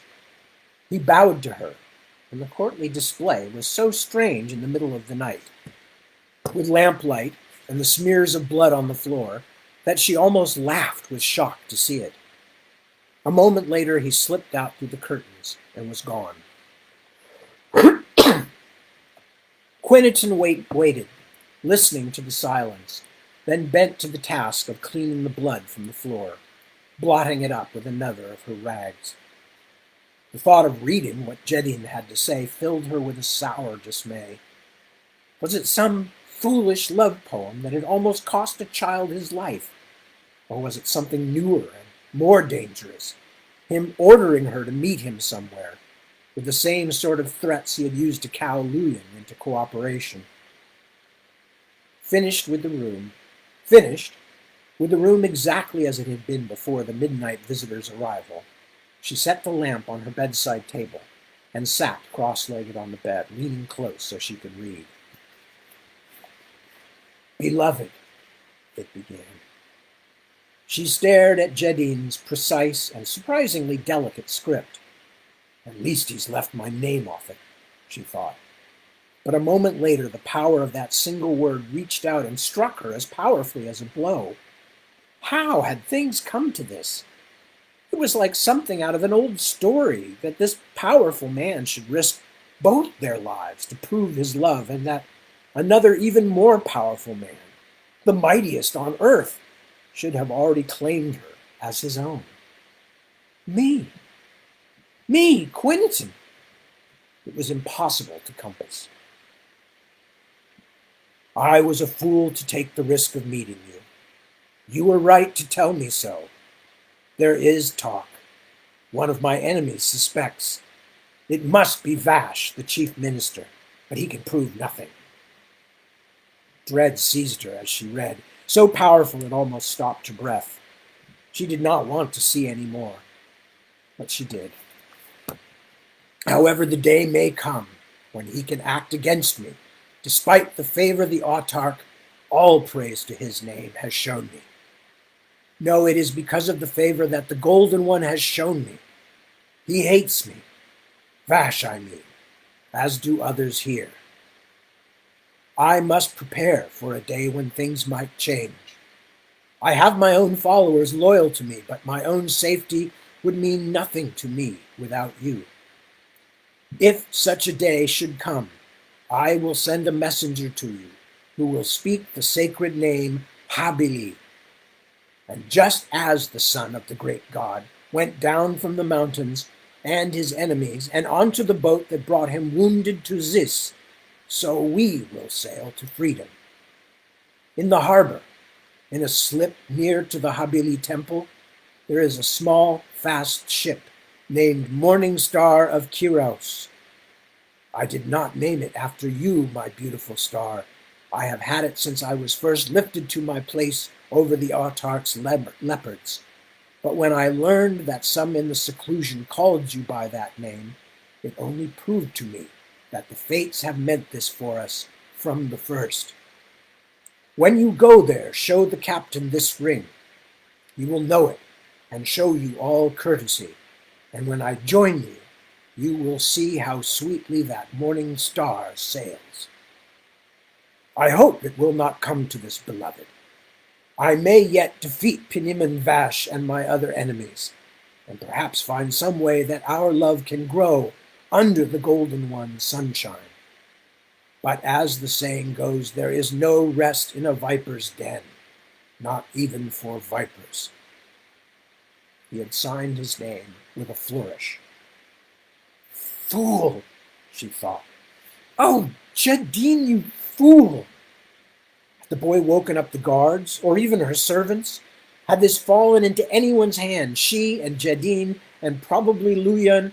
He bowed to her, and the courtly display was so strange in the middle of the night, with lamplight and the smears of blood on the floor, that she almost laughed with shock to see it. A moment later, he slipped out through the curtains and was gone. Quentin waited, listening to the silence, then bent to the task of cleaning the blood from the floor, blotting it up with another of her rags. The thought of reading what Jedin had to say filled her with a sour dismay. Was it some foolish love poem that had almost cost a child his life? Or was it something newer and more dangerous, him ordering her to meet him somewhere, with the same sort of threats he had used to cow Luyan into cooperation? Finished with the room exactly as it had been before the midnight visitor's arrival, she set the lamp on her bedside table and sat cross-legged on the bed, leaning close so she could read. "Beloved," it began. She stared at Jedin's precise and surprisingly delicate script. "At least he's left my name off it," she thought. But a moment later, the power of that single word reached out and struck her as powerfully as a blow. How had things come to this? It was like something out of an old story, that this powerful man should risk both their lives to prove his love, and that another even more powerful man, the mightiest on earth, should have already claimed her as his own. Me, Quentin! It was impossible to compass. "I was a fool to take the risk of meeting you. You were right to tell me so. There is talk. One of my enemies suspects. It must be Vash, the chief minister, but he can prove nothing." Dread seized her as she read, so powerful it almost stopped her breath. She did not want to see any more, but she did. "However, the day may come when he can act against me, despite the favor the autarch, all praise to his name, has shown me. No, it is because of the favor that the Golden One has shown me. He hates me. Vash, I mean, as do others here. I must prepare for a day when things might change. I have my own followers loyal to me, but my own safety would mean nothing to me without you. If such a day should come, I will send a messenger to you who will speak the sacred name Habili. And just as the son of the great god went down from the mountains and his enemies and onto the boat that brought him wounded to Zis, so we will sail to freedom. In the harbor, in a slip near to the Habili temple, there is a small, fast ship named Morning Star of Kiros. I did not name it after you, my beautiful star. I have had it since I was first lifted to my place over the autarch's leopards. But when I learned that some in the seclusion called you by that name, it only proved to me that the fates have meant this for us from the first. When you go there, show the captain this ring. He will know it and show you all courtesy. And when I join you, you will see how sweetly that morning star sails. I hope it will not come to this, beloved. I may yet defeat Piniman Vash and my other enemies, and perhaps find some way that our love can grow under the Golden One's sunshine. But as the saying goes, there is no rest in a viper's den, not even for vipers." He had signed his name with a flourish. "Fool," she thought. "Oh, Jedin, you fool!" Had the boy woken up the guards, or even her servants? Had this fallen into anyone's hands, she and Jedin, and probably Luyan,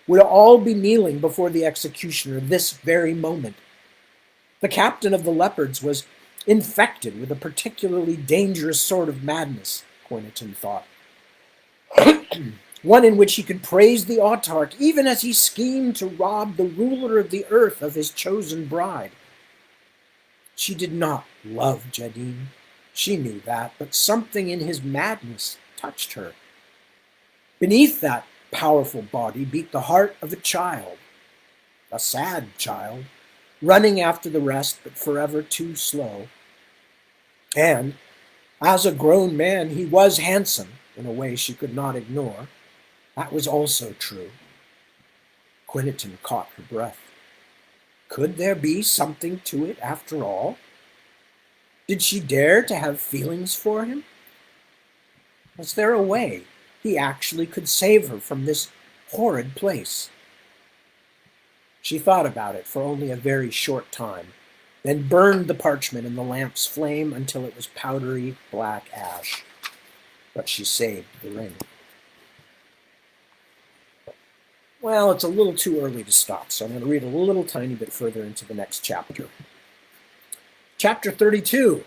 would all be kneeling before the executioner this very moment. The captain of the leopards was infected with a particularly dangerous sort of madness, Quiniton thought. One in which he could praise the autarch even as he schemed to rob the ruler of the earth of his chosen bride. She did not love Jadine. She knew that, but something in his madness touched her. Beneath that powerful body beat the heart of a child, a sad child, running after the rest, but forever too slow. And, as a grown man, he was handsome in a way she could not ignore. That was also true. Quiniton caught her breath. Could there be something to it after all? Did she dare to have feelings for him? Was there a way he actually could save her from this horrid place? She thought about it for only a very short time, then burned the parchment in the lamp's flame until it was powdery black ash. But she saved the ring. Well, it's a little too early to stop, so I'm going to read a little tiny bit further into the next chapter. Chapter 32,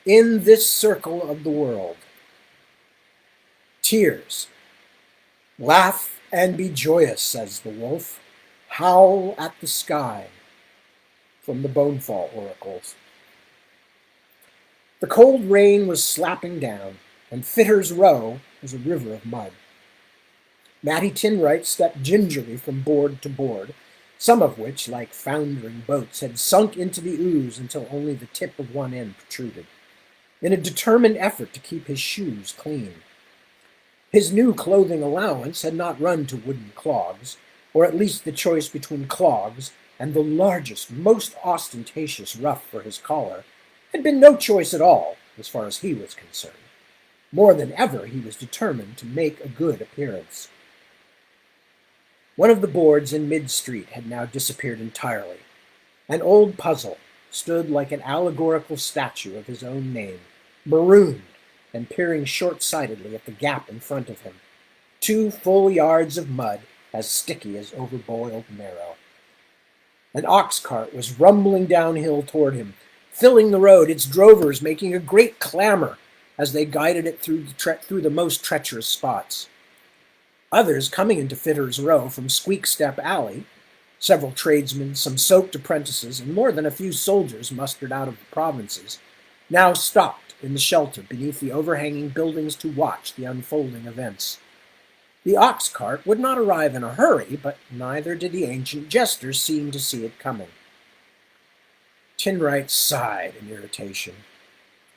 In This Circle of the World. Tears. Laugh and be joyous, says the wolf. Howl at the sky. From the Bonefall Oracles. The cold rain was slapping down, and Fitter's Row was a river of mud. Matty Tinwright stepped gingerly from board to board, some of which, like foundering boats, had sunk into the ooze until only the tip of one end protruded, in a determined effort to keep his shoes clean. His new clothing allowance had not run to wooden clogs, or at least the choice between clogs and the largest, most ostentatious ruff for his collar had been no choice at all, as far as he was concerned. More than ever, he was determined to make a good appearance. One of the boards in mid-street had now disappeared entirely. An old puzzle stood like an allegorical statue of his own name, marooned and peering short-sightedly at the gap in front of him. 2 full yards of mud, as sticky as overboiled marrow. An ox cart was rumbling downhill toward him, filling the road, its drovers making a great clamor as they guided it through the most treacherous spots. Others coming into Fitter's Row from Squeak Step Alley, several tradesmen, some soaked apprentices, and more than a few soldiers mustered out of the provinces, now stopped in the shelter beneath the overhanging buildings to watch the unfolding events. The ox cart would not arrive in a hurry, but neither did the ancient jester seem to see it coming. Tinwright sighed in irritation.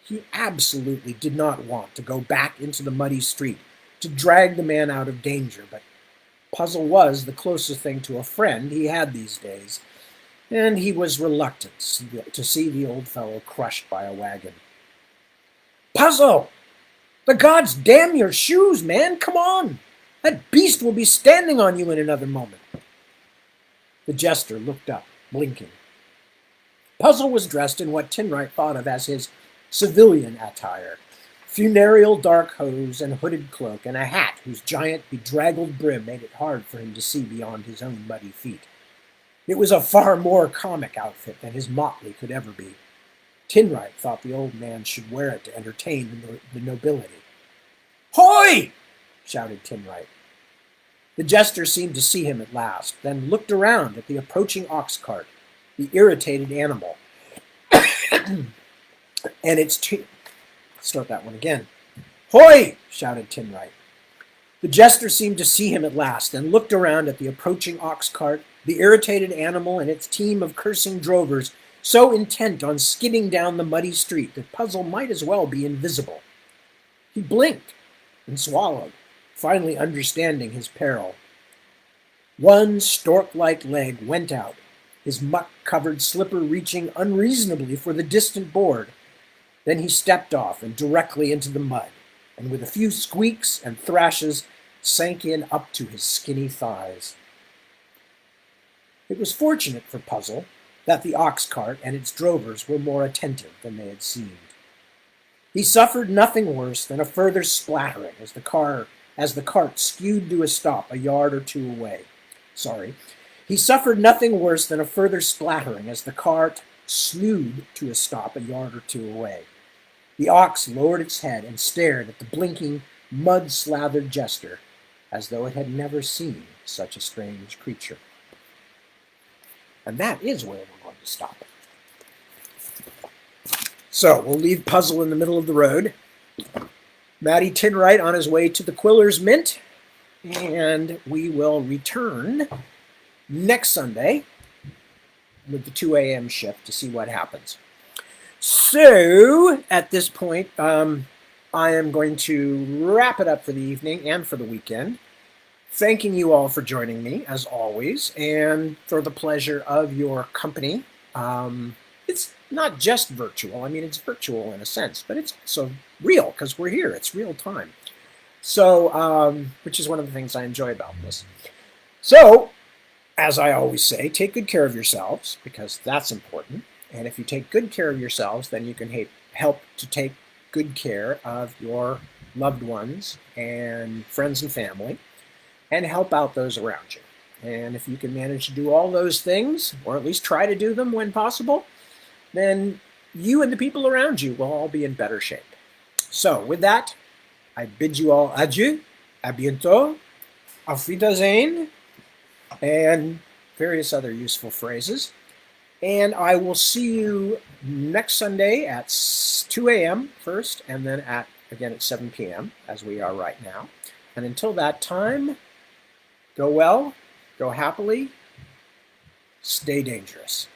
He absolutely did not want to go back into the muddy street to drag the man out of danger, but Puzzle was the closest thing to a friend he had these days, and he was reluctant to see the old fellow crushed by a wagon. Puzzle! The gods damn your shoes, man! Come on! That beast will be standing on you in another moment. The jester looked up, blinking. Puzzle was dressed in what Tinwright thought of as his civilian attire, funereal dark hose and hooded cloak, and a hat whose giant bedraggled brim made it hard for him to see beyond his own muddy feet. It was a far more comic outfit than his motley could ever be. Tinwright thought the old man should wear it to entertain the nobility. Hoy! Shouted Tinwright. The jester seemed to see him at last, then looked around at the approaching ox cart, the irritated animal, and its Start that one again. Hoy! Shouted Tinwright. The jester seemed to see him at last, and looked around at the approaching ox cart, the irritated animal, and its team of cursing drovers, so intent on skidding down the muddy street that Puzzle might as well be invisible. He blinked and swallowed, finally understanding his peril. One stork-like leg went out, his muck-covered slipper reaching unreasonably for the distant board. Then he stepped off and directly into the mud, and with a few squeaks and thrashes, sank in up to his skinny thighs. It was fortunate for Puzzle that the ox cart and its drovers were more attentive than they had seemed. He suffered nothing worse than a further splattering as the cart skewed to a stop a yard or two away. Sorry. He suffered nothing worse than a further splattering as the cart slewed to a stop a yard or two away. The ox lowered its head and stared at the blinking, mud-slathered jester, as though it had never seen such a strange creature. And that is where we're going to stop. So we'll leave Puzzle in the middle of the road. Matty Tinwright on his way to the Quiller's Mint, and we will return next Sunday with the 2 a.m. shift to see what happens. So, at this point, I am going to wrap it up for the evening and for the weekend. Thanking you all for joining me, as always, and for the pleasure of your company. It's not just virtual. I mean, it's virtual in a sense, but it's also real because we're here. It's real time. So, which is one of the things I enjoy about this. So, as I always say, take good care of yourselves because that's important. And if you take good care of yourselves, then you can help to take good care of your loved ones and friends and family and help out those around you. And if you can manage to do all those things, or at least try to do them when possible, then you and the people around you will all be in better shape. So with that, I bid you all adieu, à bientôt, auf Wiedersehen, and various other useful phrases. And I will see you next Sunday at 2 a.m. first, and then again at 7 p.m., as we are right now. And until that time, go well, go happily, stay dangerous.